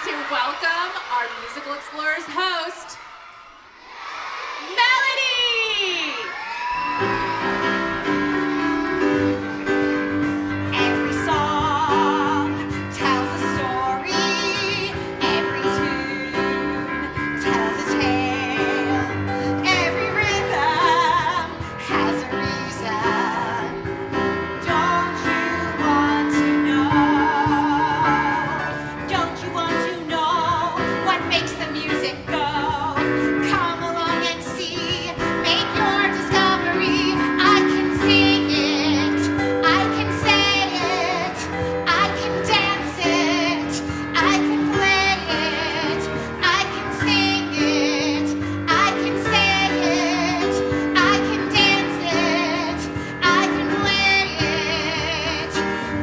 to welcome our Musical Explorers host, Melody! Every song tells a story, every tune tells a tale, every rhythm has a reason. Don't you want to know? Don't you want to know what makes the music go? Come along and see, make your discovery. I can sing it, I can say it, I can dance it, I can play it, I can sing it, I can say it, I can dance it, I can play it,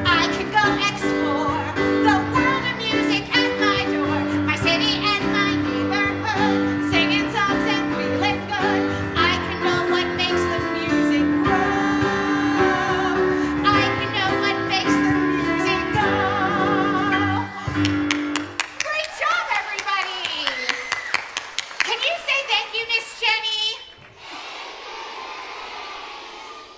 I can go explore the world of music at my door, my city and my neighborhood, singing songs and feeling good. I can know what makes the music grow. I can know what makes the music go. Great job, everybody! Can you say thank you, Miss Jenny?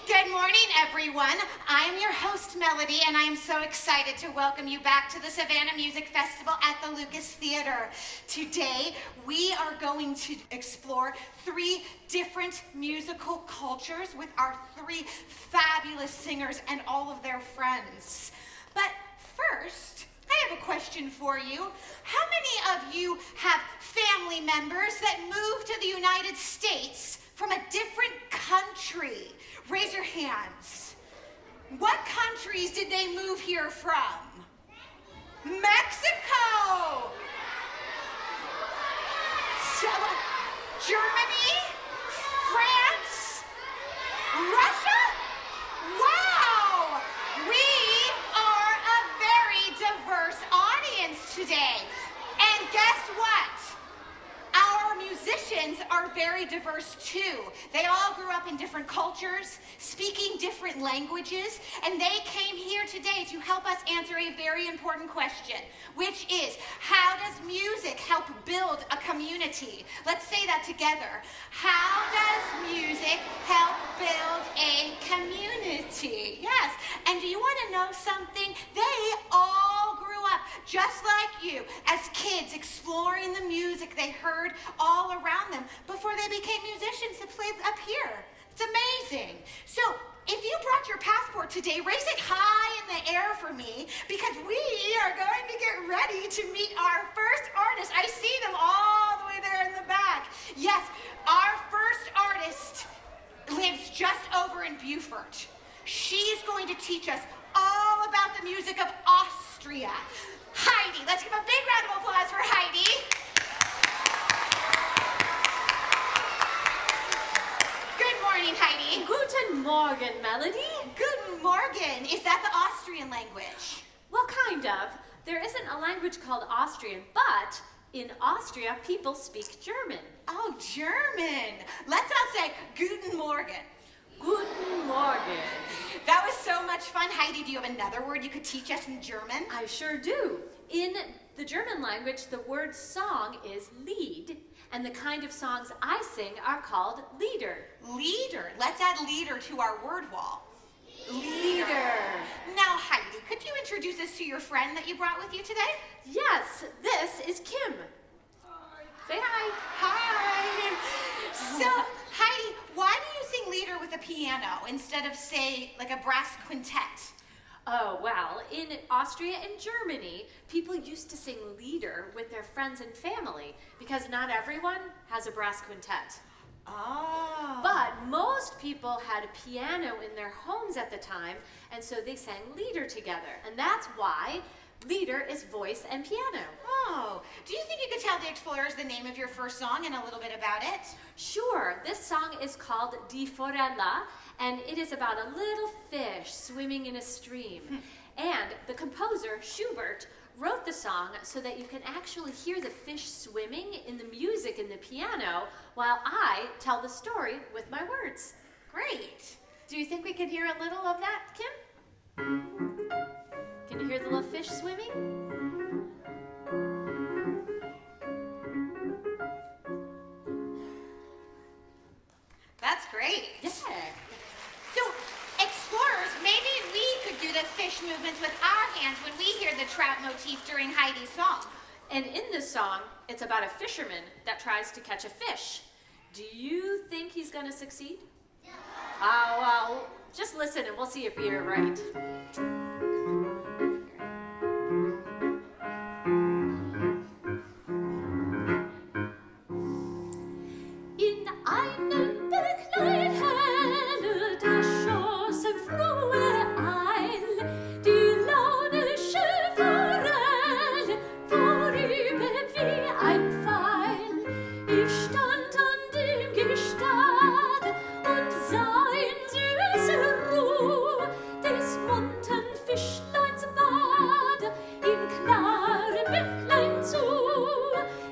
Good morning, everyone. I am your host, Melody, and I am so excited to welcome you back to the Savannah Music Festival at the Lucas Theater. Today, we are going to explore 3 different musical cultures with our 3 fabulous singers and all of their friends. But first, I have a question for you. How many of you have family members that moved to the United States from a different country? Raise your hands. What countries did they move here from? Mexico! So, Germany? France? Russia? Wow! We are a very diverse audience today. And guess what? Our musicians are very diverse too. They all grew up in different cultures, speaking different languages, and they came here today to help us answer a very important question, which is, how does music help build a community? Let's say that together. How does music help build a community? Yes, and do you want to know something? They all grew up just like you, as kids, exploring the music they heard all around them before they became musicians that played up here. It's amazing. So if you brought your passport today, raise it high in the air for me, because we are going to get ready to meet our first artist. I see them all the way there in the back. Yes, our first artist lives just over in Beaufort. She's going to teach us all about the music of Austria. Heidi, let's give a big round of applause for Heidi. Good morning, Heidi. Guten Morgen, Melody. Guten Morgen. Is that the Austrian language? Well, kind of. There isn't a language called Austrian, but in Austria, people speak German. Oh, German. Let's all say Guten Morgen. Guten Morgen. That was so much fun. Heidi, do you have another word you could teach us in German? I sure do. In the German language, the word song is Lied, and the kind of songs I sing are called Lieder. Lieder. Let's add lieder to our word wall. Lieder. Now, Heidi, could you introduce us to your friend that you brought with you today? Yes, this is Kim. Say hi. Hi. So, Heidi, why do you sing lieder with a piano instead of, say, like a brass quintet? Oh, well, in Austria and Germany, people used to sing Lieder with their friends and family because not everyone has a brass quintet. Oh. But most people had a piano in their homes at the time, and so they sang Lieder together. And that's why Lieder is voice and piano. Oh. Do you think you could tell the explorers the name of your first song and a little bit about it? Sure. This song is called Die Forella, and it is about a little fish swimming in a stream. And the composer, Schubert, wrote the song so that you can actually hear the fish swimming in the music in the piano while I tell the story with my words. Great. Do you think we can hear a little of that, Kim? Can you hear the little fish swimming? trout motif during Heidi's song. And in this song, it's about a fisherman that tries to catch a fish. Do you think he's going to succeed? No. Well, just listen and we'll see if you're right. In einem Bäcklein helle, da schoss ein frohe Eil, die launische Forelle, vorüber wie ein Pfeil. Ich stand an dem Gestade und sah in süßer Ruhe des muntern Fischleins Bade im klaren Bäcklein zu,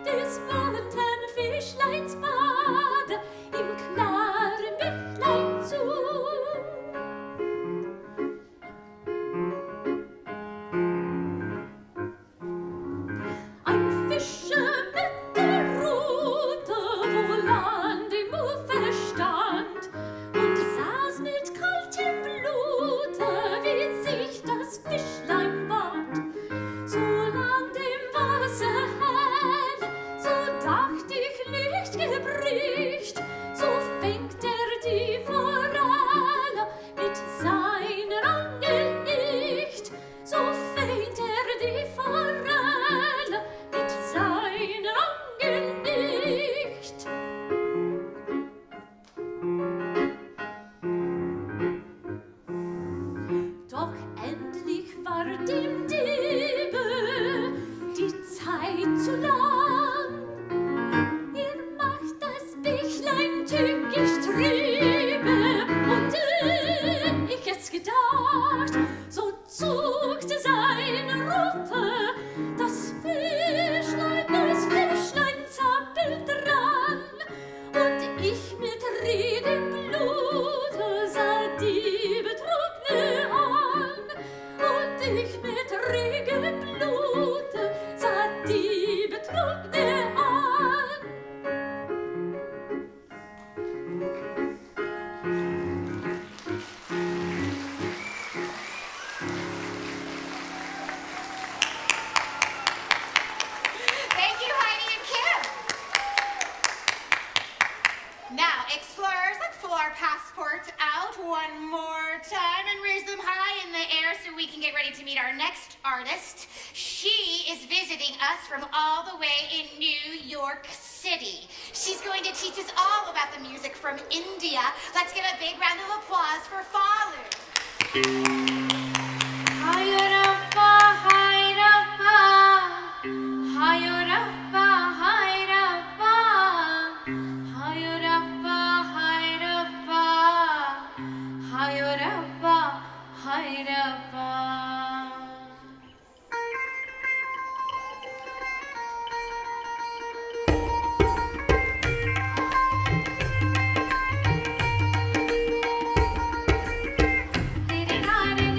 des muntern Fischleins Bade im klaren Bäcklein zu. Ein Fischer mit der Rute wohl an dem Ufer stand und saß mit kaltem Blute, wie sich das Fischlein bat. Solang dem Wasser hell, so dacht ich nicht gebricht, so fängt die Forelle mit seiner Angel nicht, so fängt die Forelle mit seiner Angel nicht. Doch endlich war dem Diebe die Zeit zu lang. Macht das Bächlein tückisch trübe und ich jetzt gedacht, so zuckte seine Rute, das Fischlein zappelt dran und ich mit redem Blute sah die Betrogene an und ich mit regem Blute sah die Betrogene an. Thank you, Heidi and Kim. Now, explorers, let's pull our passports out one more time and raise them high in the air so we can get ready to meet our next artist. She is visiting us from all the way in New York City. She's going to teach us all about the music from India. Let's give a big round of applause for Falu. Hayorappa, hayrappa, hayorappa, hayrappa, hayorappa, hayrappa, hayorappa, hayrappa. Tere garan,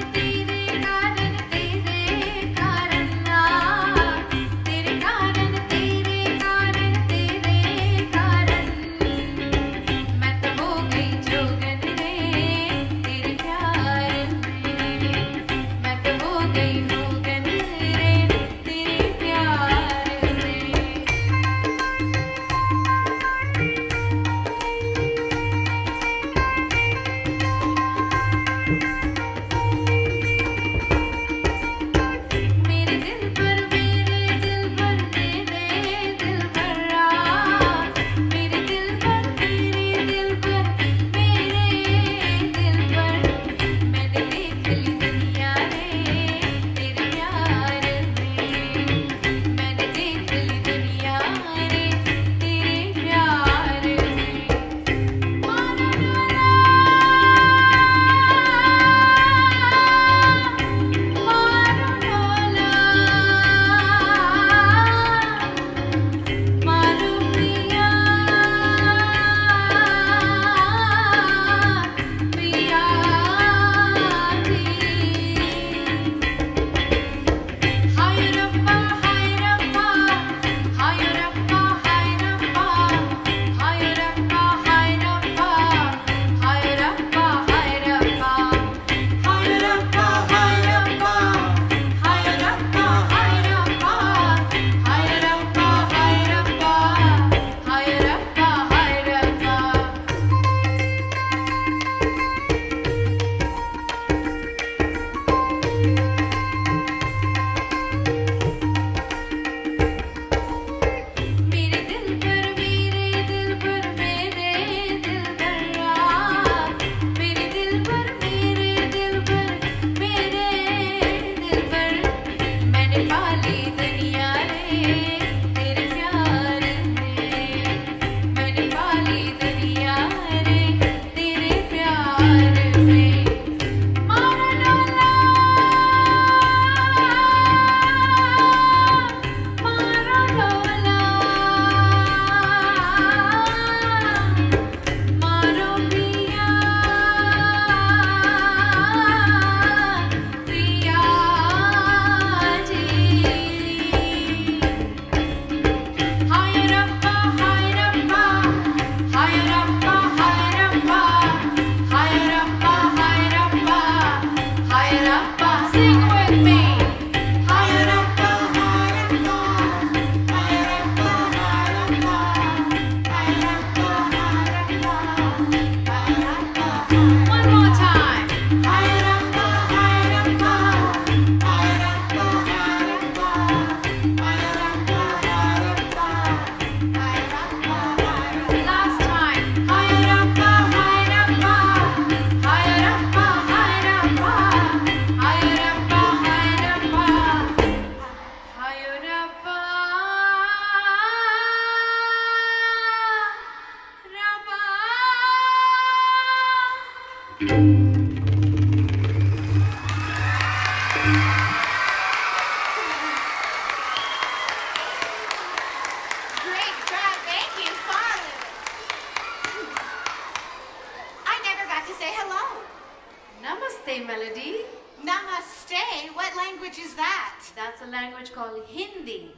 That's a language called Hindi.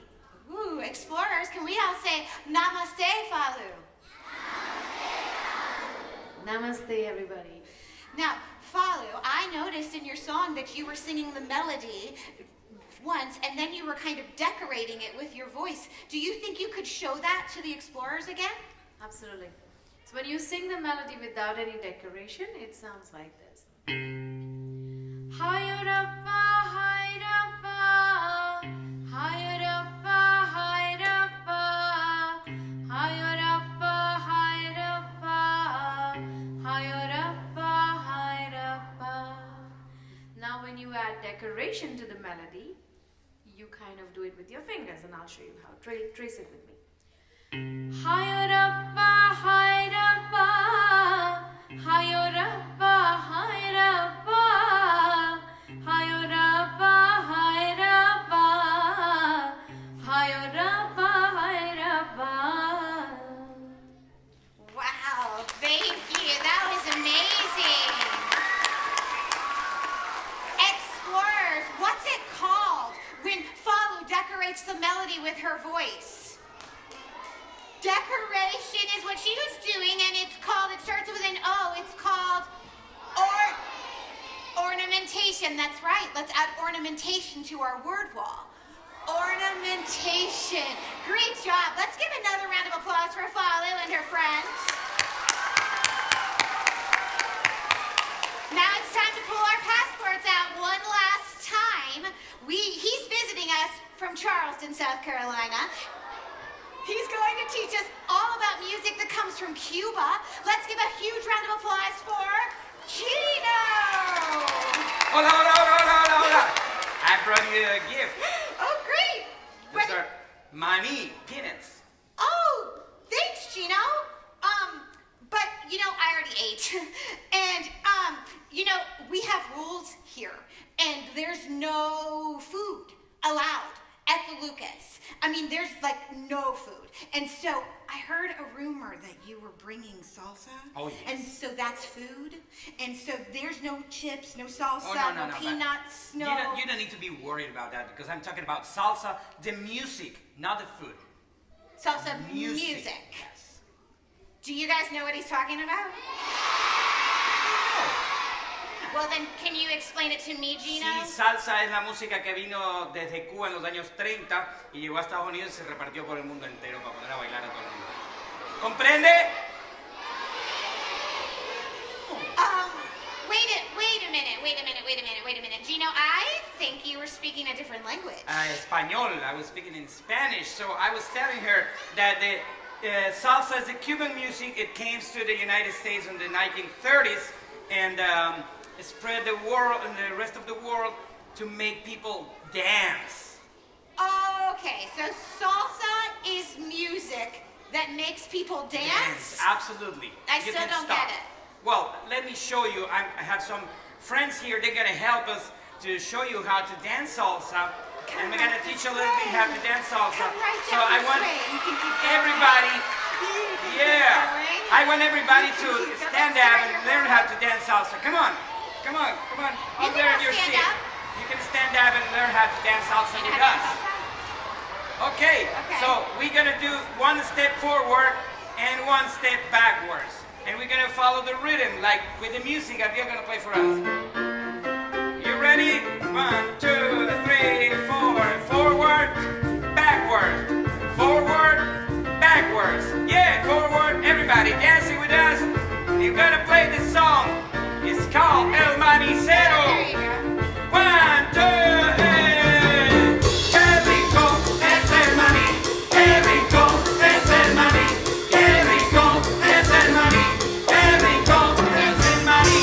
Ooh, explorers, can we all say Namaste, Falu? Namaste, everybody. Now, Falu, I noticed in your song that you were singing the melody once, and then you were kind of decorating it with your voice. Do you think you could show that to the explorers again? Absolutely. So when you sing the melody without any decoration, it sounds like this. Hayurappa, hayrappa, hayurappa, hayrappa, hayurappa, hayrappa, hayurappa, hayrappa. Now when you add decoration to the melody, you kind of do it with your fingers, and I'll show you how. Trace it with me. Hayurappa, hayrappa, hayurappa, hayrappa, hayurappa, hayrappa, hayurappa, hayrappa. Wow, thank you. That was amazing. Explorers, what's it called when Falu decorates the melody with her voice? Decoration is what she was doing, and it starts with an O. It's called ornamentation. That's right. Let's add ornamentation to our word wall. Ornamentation. Great job. Let's give another round of applause for Falu and her friends. Now it's time to pull our passports out one last time. He's visiting us from Charleston, South Carolina. He's going to teach us all about music that comes from Cuba. Let's give a huge round of applause for Gino! Hola, hola, hola, hola, hola, hola. I brought you a gift. Oh, great! These are money, peanuts. Oh, thanks, Gino. But, I already ate. And, we have rules here. And there's no food allowed at the Lucas. There's no food. And so I heard a rumor that you were bringing salsa. Oh, yes. And so that's food. And so there's no chips, no salsa, Oh, no, peanuts, no... You don't need to be worried about that because I'm talking about salsa, the music, not the food. Salsa music. Yes. Do you guys know what he's talking about? Well, then, can you explain it to me, Gino? Sí, salsa es la música que vino desde Cuba en los años 30 y llegó a Estados Unidos y se repartió por el mundo entero para poner a bailar a todo el mundo. ¿Comprende? Wait a minute. Gino, I think you were speaking a different language. Español. I was speaking in Spanish, so I was telling her that the salsa is the Cuban music. It came to the United States in the 1930s and spread the world and the rest of the world to make people dance. Okay, so salsa is music that makes people dance? Absolutely. I still don't get it. Well, let me show you. I have some friends here. They're going to help us to show you how to dance salsa. And we're going to teach you a little bit how to dance salsa. Come right So down I this want way. You can keep going. everybody, going. I want everybody to So stand let's up start and your learn work. how to dance salsa. Come on. You Up can there all in your stand seat. up. You can stand up and learn how to dance salsa with us. Okay, Okay. so we're gonna do one step forward and one step backwards. And we're gonna follow the rhythm, like with the music that you're gonna play for us. You ready? 1, 2, 3, 4. Forward, backward. Forward, backwards. Yeah, forward. Everybody dancing with us. You're gonna play this song. It's called El Manicero. There you go. 1, 2, 3. Qué rico es el maní. Qué rico es el maní. Qué rico es el maní. Qué rico es el maní.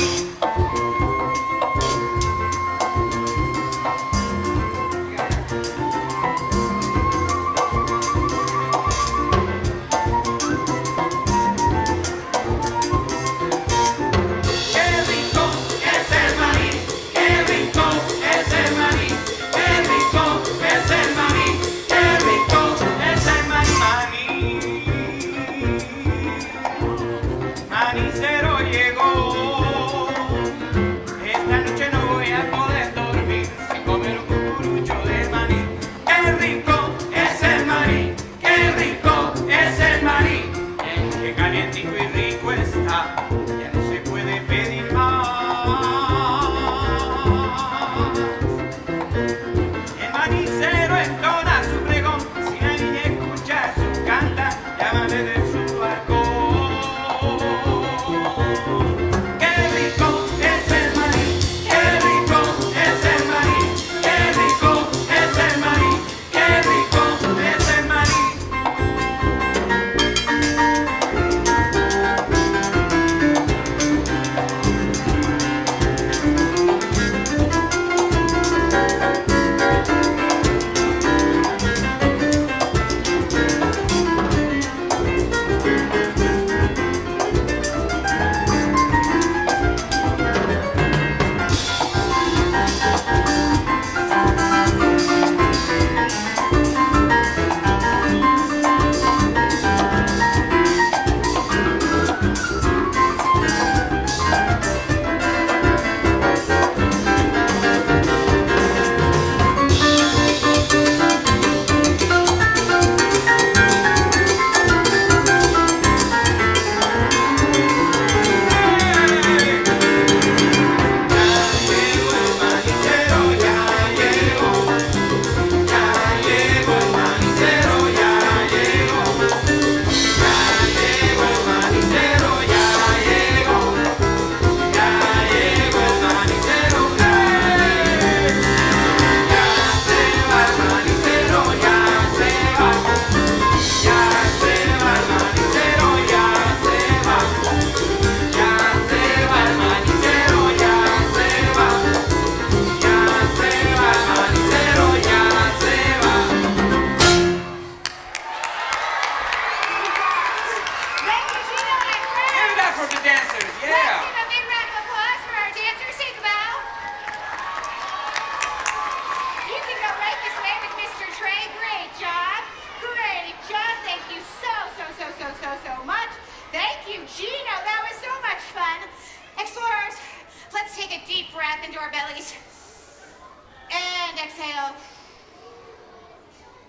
Qué rico es el maní.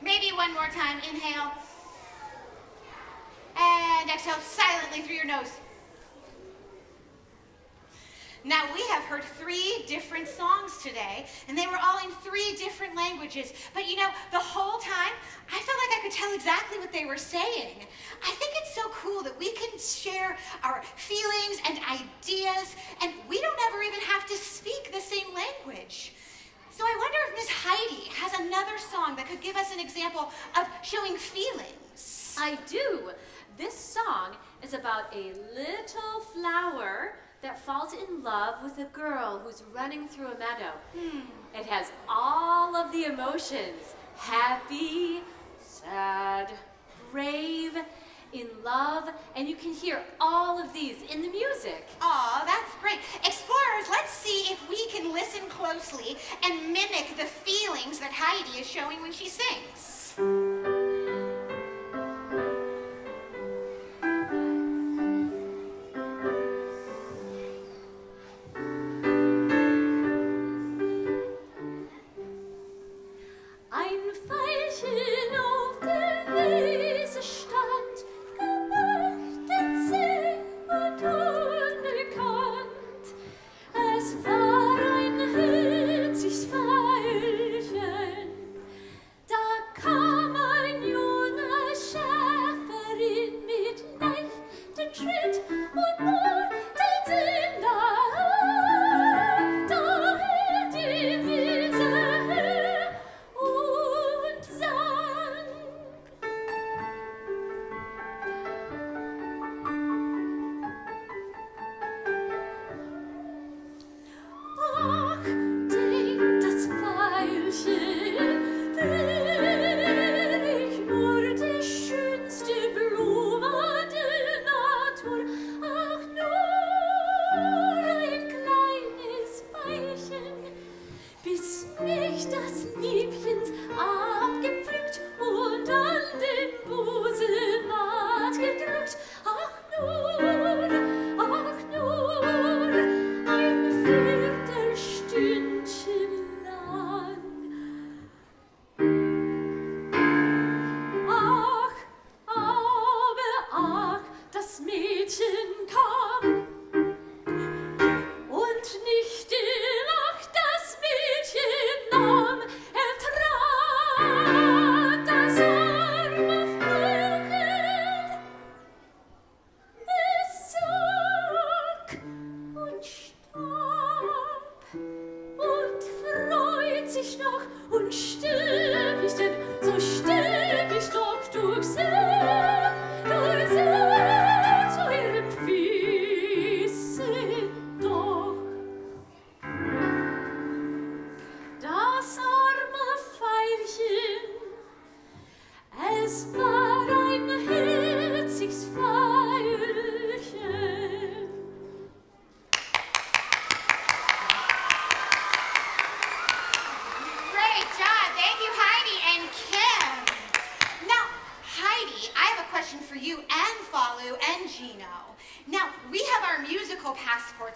Maybe one more time. Inhale. And exhale silently through your nose. Now, we have heard 3 different songs today, and they were all in 3 different languages. But you know, the whole time, I felt like I could tell exactly what they were saying. I think it's so cool that we can share our feelings and ideas, and we don't ever even have to speak the same language. So I wonder if Miss Heidi has another song that could give us an example of showing feelings. I do. This song is about a little flower that falls in love with a girl who's running through a meadow. It has all of the emotions: happy, sad, brave, in love, and you can hear all of these in the music. Aw, that's great. Explorers, let's see if we can listen closely and mimic the feelings that Heidi is showing when she sings.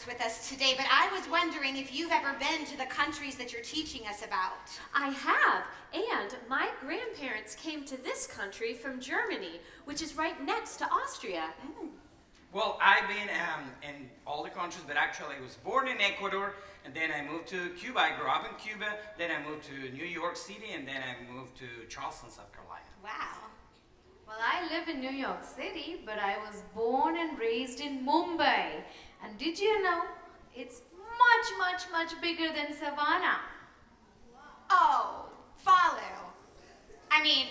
With us today, but I was wondering if you've ever been to the countries that you're teaching us about. I have, and my grandparents came to this country from Germany, which is right next to Austria. Well, I've been in all the countries, but actually I was born in Ecuador, and then I moved to Cuba. I grew up in Cuba, then I moved to New York City, and then I moved to Charleston, South Carolina. Wow. Well, I live in New York City, but I was born and raised in Mumbai. And did you know it's much bigger than Savannah? Oh, follow. I mean,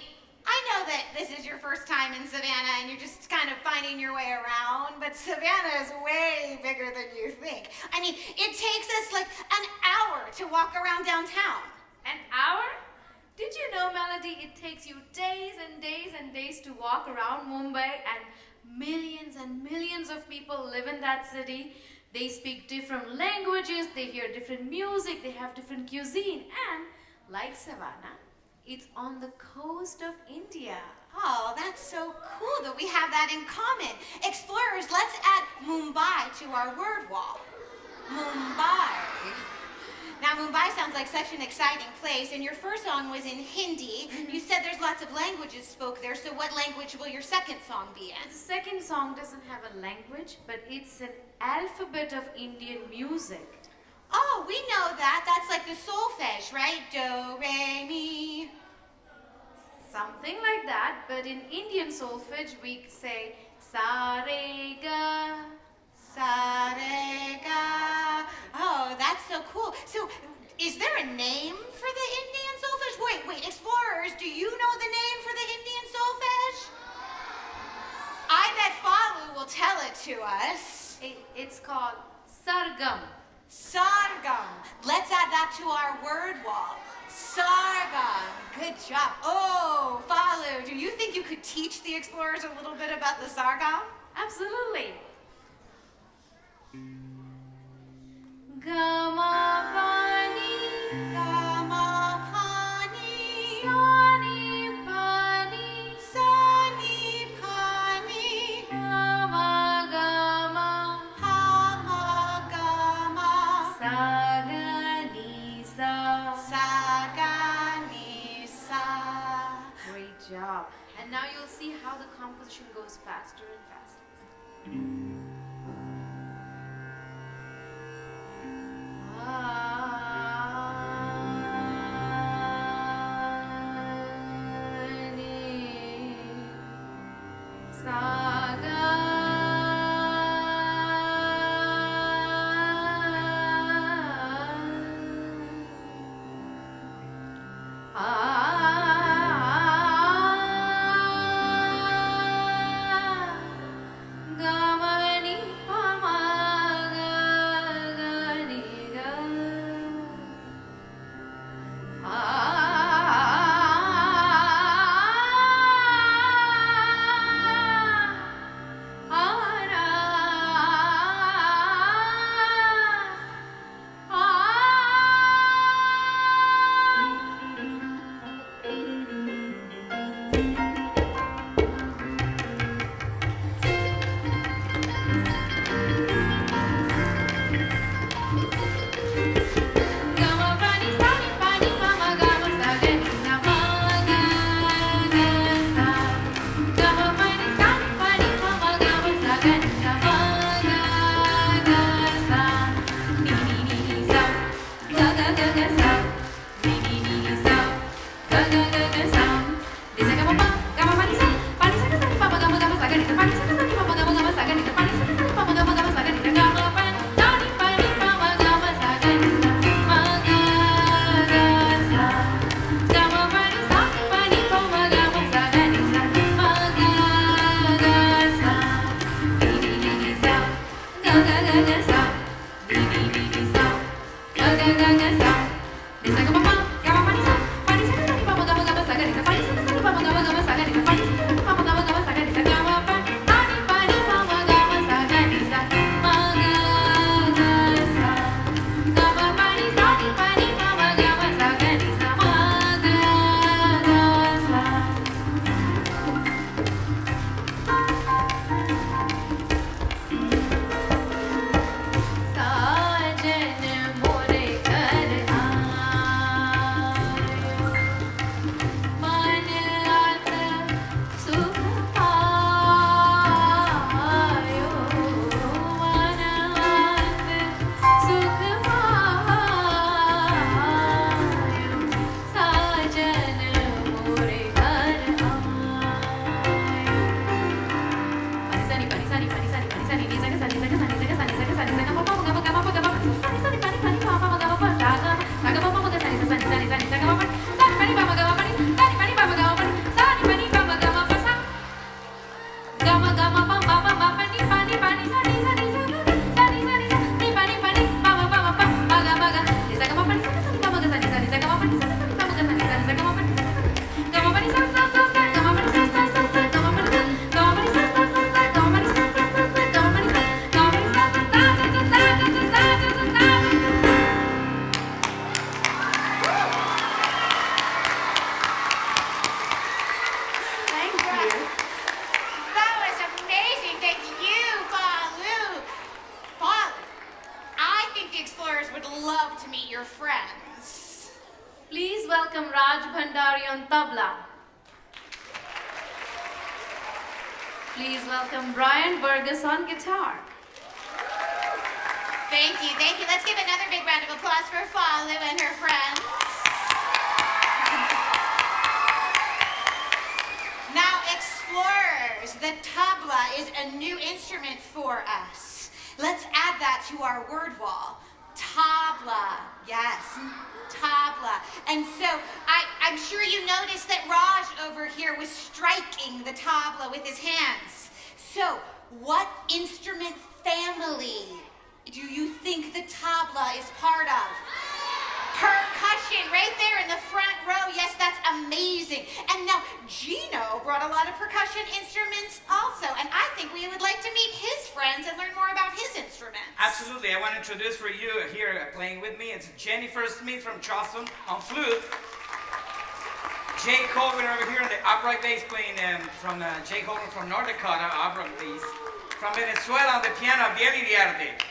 I know that this is your first time in Savannah and you're just kind of finding your way around, but Savannah is way bigger than you think. I mean, it takes us like an hour to walk around downtown. An hour? Did you know, Melody, it takes you days and days and days to walk around Mumbai, and millions of people live in that city. They speak different languages, they hear different music, they have different cuisine, and like Savannah, it's on the coast of India. Oh, that's so cool that we have that in common. Explorers, let's add Mumbai to our word wall. Mumbai. Now, Mumbai sounds like such an exciting place, and your first song was in Hindi. You said there's lots of languages spoke there, so what language will your second song be in? The second song doesn't have a language, but it's an alphabet of Indian music. Oh, we know that. That's like the solfege, right? Do, re, mi. Something like that, but in Indian solfege we say sa, re, ga. Sa, re, ga. Oh, that's so cool. So, is there a name for the Indian solfege? Wait, explorers, do you know the name for the Indian solfege? I bet Falu will tell it to us. It's called sargam. Sargam. Let's add that to our word wall. Sargam. Good job. Oh, Falu, do you think you could teach the explorers a little bit about the sargam? Absolutely. Gama pani, Gama pani. sani pani, Sani pani. gama gama, Pama gama. sa ga ni sa. Sa ga ni sa. Great job. And now you'll see how the composition goes faster and faster. Gari on tabla. Please welcome Brian Burgess on guitar. Thank you, thank you. Let's give another big round of applause for Falu and her friends. Now, explorers, the tabla is a new instrument for us. Let's add that to our word wall. Tabla, yes, tabla. And so, I'm sure you noticed that Raj over here was striking the tabla with his hands. So, what instrument family do you think the tabla is part of? Percussion, right there in the front row. Yes, that's amazing. And now, Gino brought a lot of percussion instruments also, and I think we would like to meet his friends and learn more about his instruments. Absolutely. I want to introduce for you here playing with me. It's Jennifer Smith from Charleston on flute. Jay Colvin over here on the upright bass playing Jay Colvin from North Dakota, upright bass. From Venezuela on the piano, Bieli Diarte.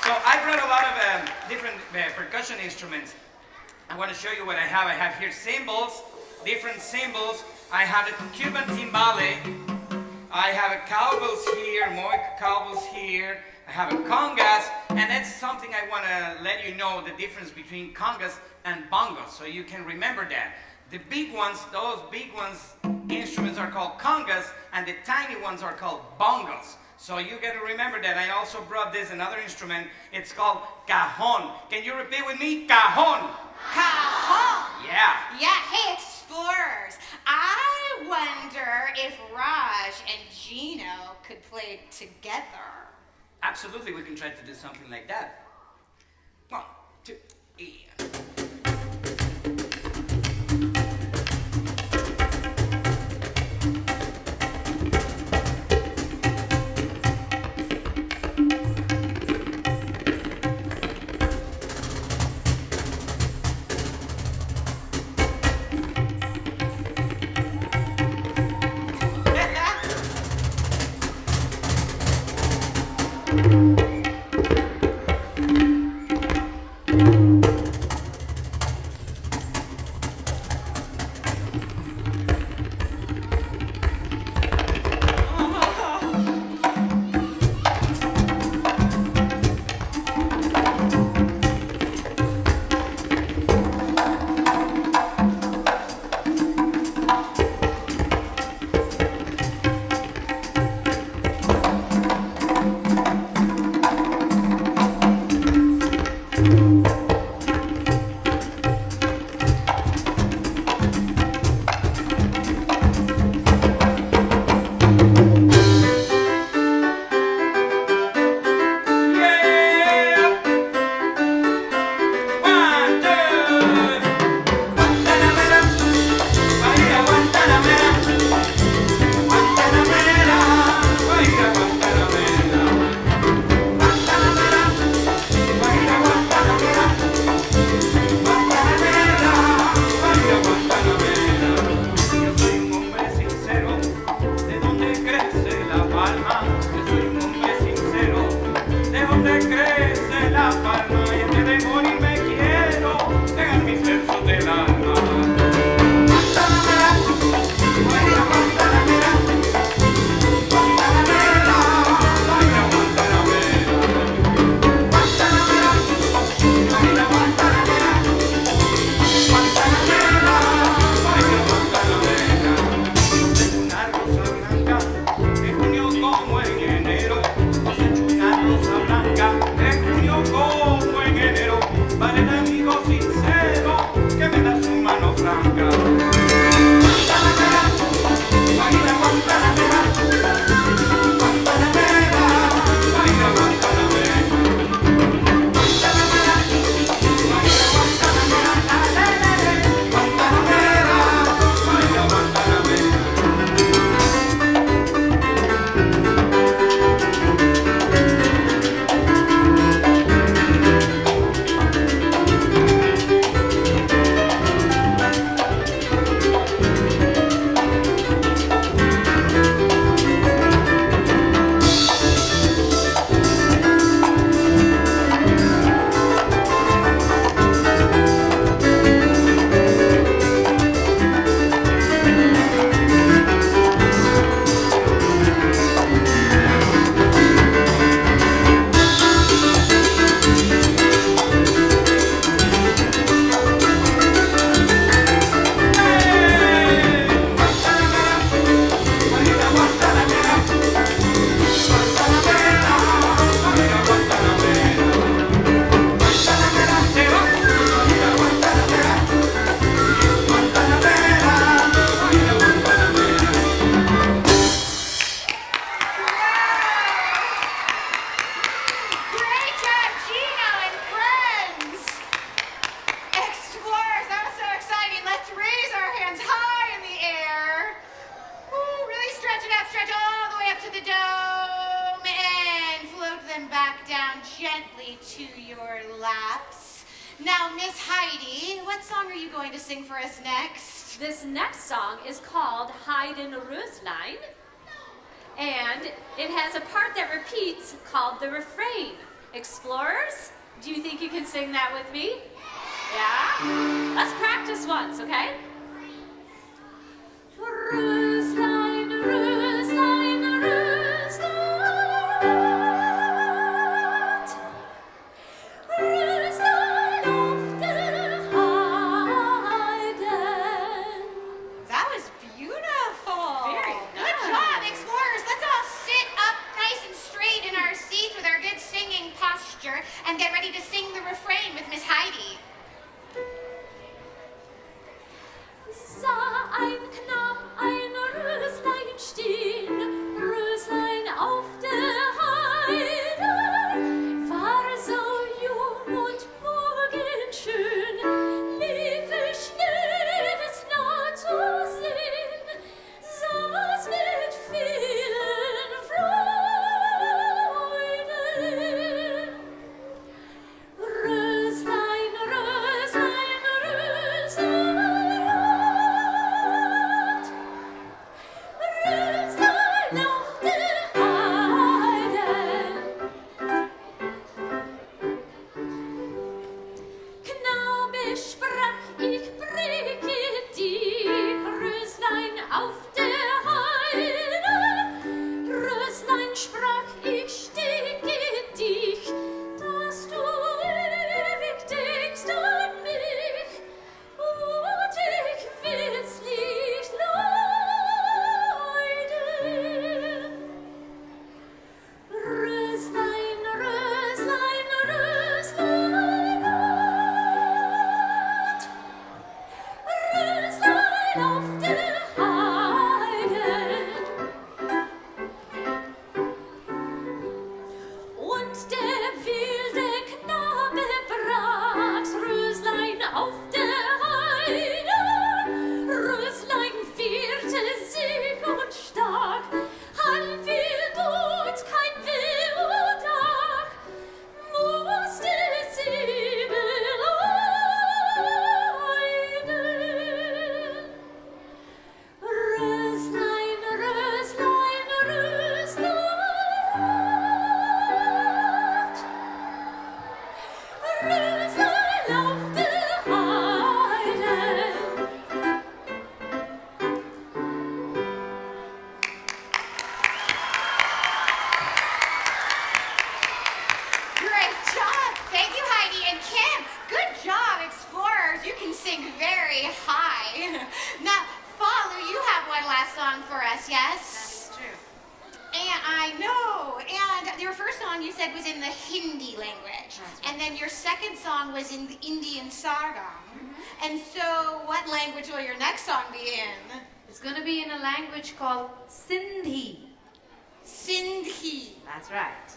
So I brought a lot of different percussion instruments. I want to show you what I have. I have here cymbals, different cymbals. I have a Cuban timbale. I have a cowbells here, more cowbells here. I have a congas, and that's something I want to let you know the difference between congas and bongos, so you can remember that. The big ones, those big ones, instruments are called congas, and the tiny ones are called bongos. So you got to remember that. I also brought this another instrument. It's called cajon. Can you repeat with me? Cajon. Cajon. Yeah. Yeah. Hey, explorers. I wonder if Raj and Gino could play together. Absolutely, we can try to do something like that. 1, 2, 3. out, stretch all the way up to the dome, and float them back down gently to your laps. Now, Miss Heidi, what song are you going to sing for us next? This next song is called Heiden Röslein, and it has a part that repeats called the refrain. Explorers, do you think you can sing that with me? Yeah? Let's practice once, okay? Röslein, Röslein, Röslein. Röslein auf der Heiden. That was beautiful. Very Good nice. job, explorers. Let's all sit up nice and straight in our seats with our good singing posture and get ready to sing the refrain with Miss Heidi. Sah ein Knab ein Röslein stehen, Röslein auf der Heide, war so jung und morgenschön, lief schnell es nah zu sehen, saß mit vielen Freuden. Röslein, Röslein, Röslein. Röslein auf der Heide. Knabe sprach, ich bringe dich, Röslein auf der Heide. Röslein sprach, ich stecke dich, dass du ewig denkst an mich, und ich will's nicht leiden. Röslein, Röslein, Röslein, Röslein auf der Heide. Und der wilde Knabe brach's, Röslein auf der Heide. Röslein wehrte sich und stark, halb wild und kein Wildertag, musste sie beleiden. Röslein, Röslein, Röslein. Röslein auf der Heide. Great job. Thank you, Heidi and Kim. Good job, explorers. You can sing very high. Now, Father, you have one last song for us, yes? That's true. And I know. And your first song you said was in the Hindi language. That's right. And then your second song was in the Indian Sargam. And so what language will your next song be in? It's going to be in a language called Sindhi. Sindhi. That's right.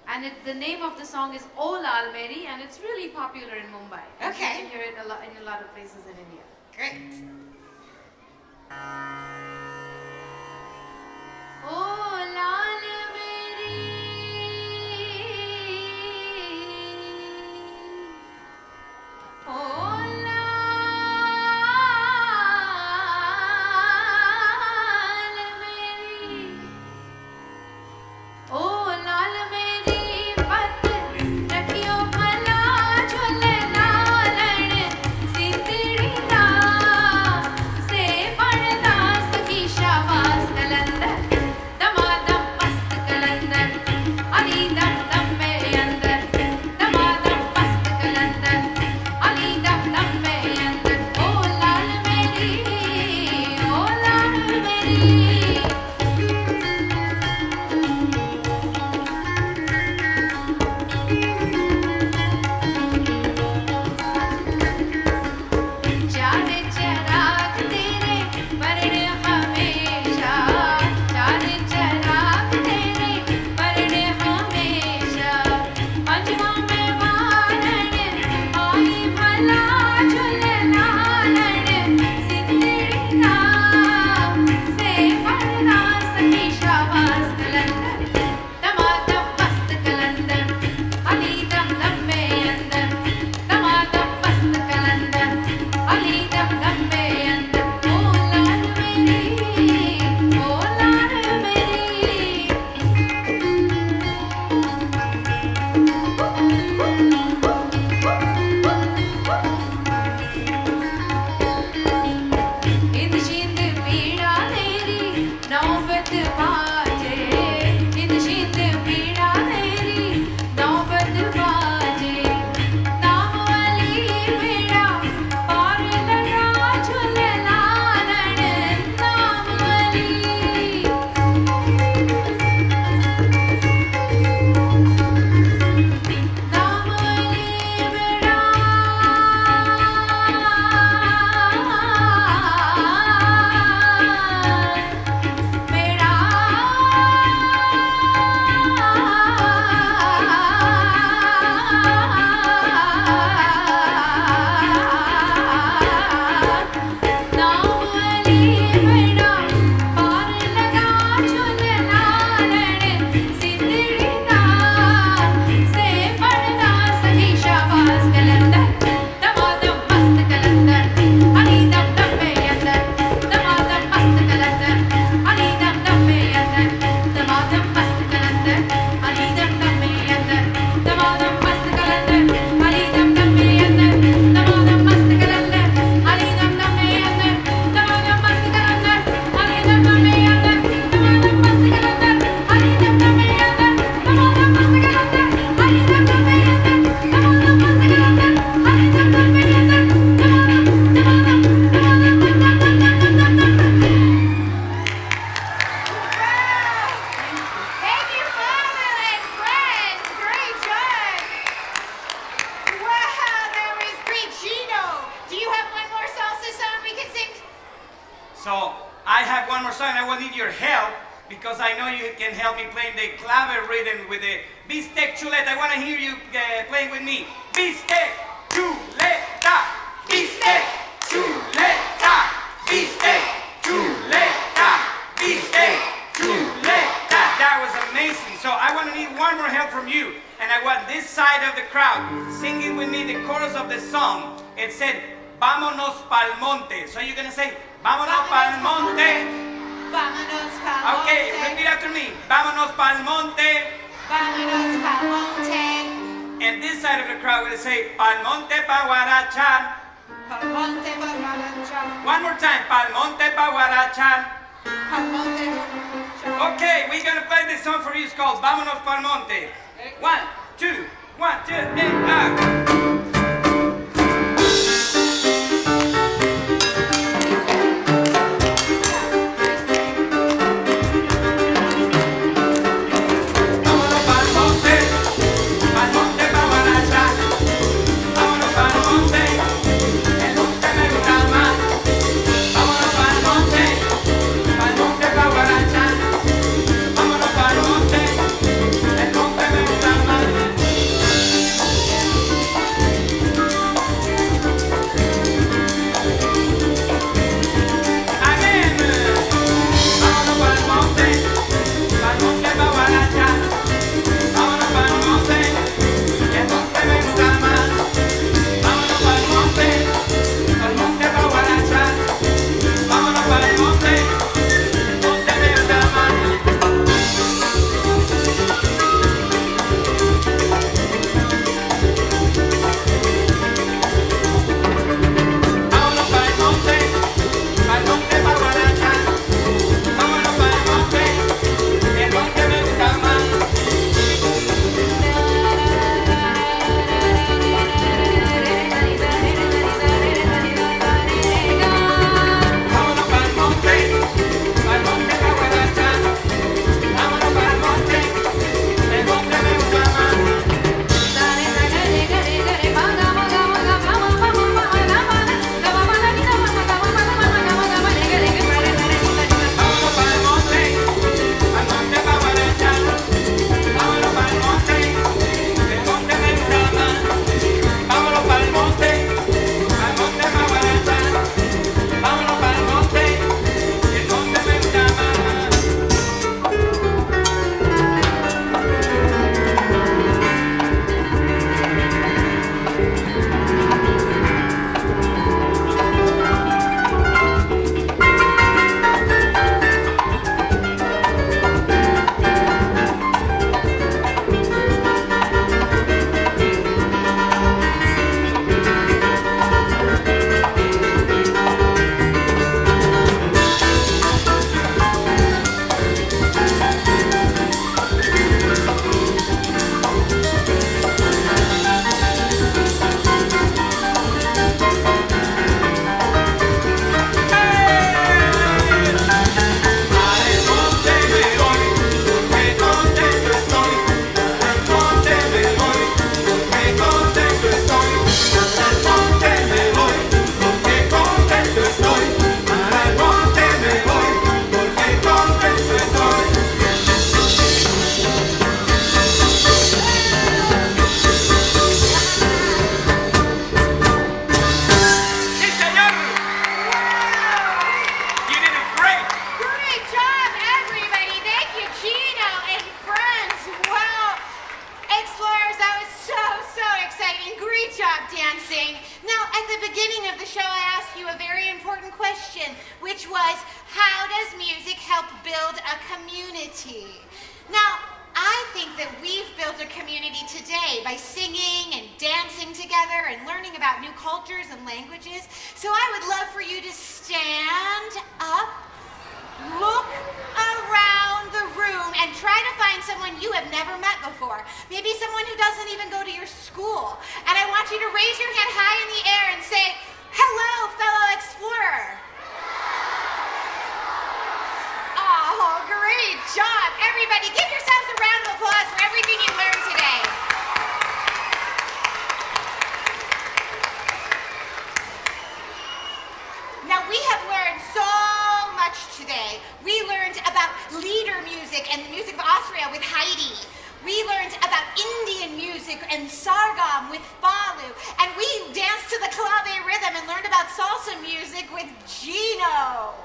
And the name of the song is O Lal Meri, and it's really popular in Mumbai. Okay. You can hear it in a lot of places in India. Great. O Lal Meri, O Lal Meri, O Lal Meri, pat rakhiyo bhala jhole lalan, sindri da So I have one more song. I will need your help because I know you can help me playing the clave rhythm with the bistec chuleta. I want to hear you playing with me. Bistec chuleta, bistec chuleta, bistec chuleta, bistec chuleta. That was amazing. So I want to need one more help from you. And I want this side of the crowd singing with me the chorus of the song. It said, Vámonos pa'l monte. So you're going to say, Vámonos pa'l monte. Vámonos pa'l monte. Okay, repeat after me. Vámonos pa'l monte. Vámonos pa'l monte. And this side of the crowd will say, Pa'l monte pa' guarachar. Pa'l monte pa' guarachar. One more time. Pa'l monte pa' guarachar. Pa'l monte pa' guarachar. Okay, we're going to play this song for you. It's called Vámonos pa'l monte. 1, 2, 1, 2, and which was, how does music help build a community? Now, I think that we've built a community today by singing and dancing together and learning about new cultures and languages. So I would love for you to stand up, look around the room, and try to find someone you have never met before. Maybe someone who doesn't even go to your school. And I want you to raise your hand high in the air and say, "Hello, fellow explorer." Oh, great job. Everybody, give yourselves a round of applause for everything you learned today. Now, we have learned so much today. We learned about lieder music and the music of Austria with Heidi. We learned about Indian music and sargam with Falu. And we danced to the clave rhythm and learned about salsa music with Gino.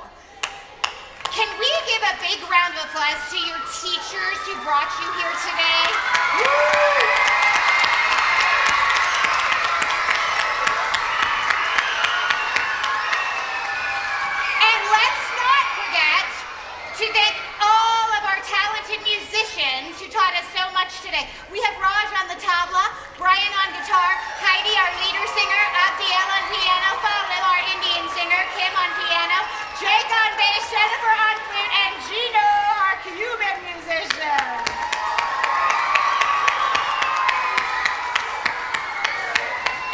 Can we give a big round of applause to your teachers who brought you here today? Woo! To thank all of our talented musicians who taught us so much today. We have Raj on the tabla, Brian on guitar, Heidi, our leader singer, Abdiel on piano, Falil, our Indian singer, Kim on piano, Jake on bass, Jennifer on flute, and Gino, our Cuban musician.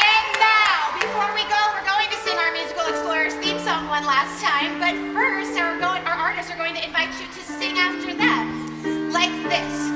And now, before we go, we're going to sing our Musical Explorers theme song one last time, but first our artists are going to invite you to sing after them, like this.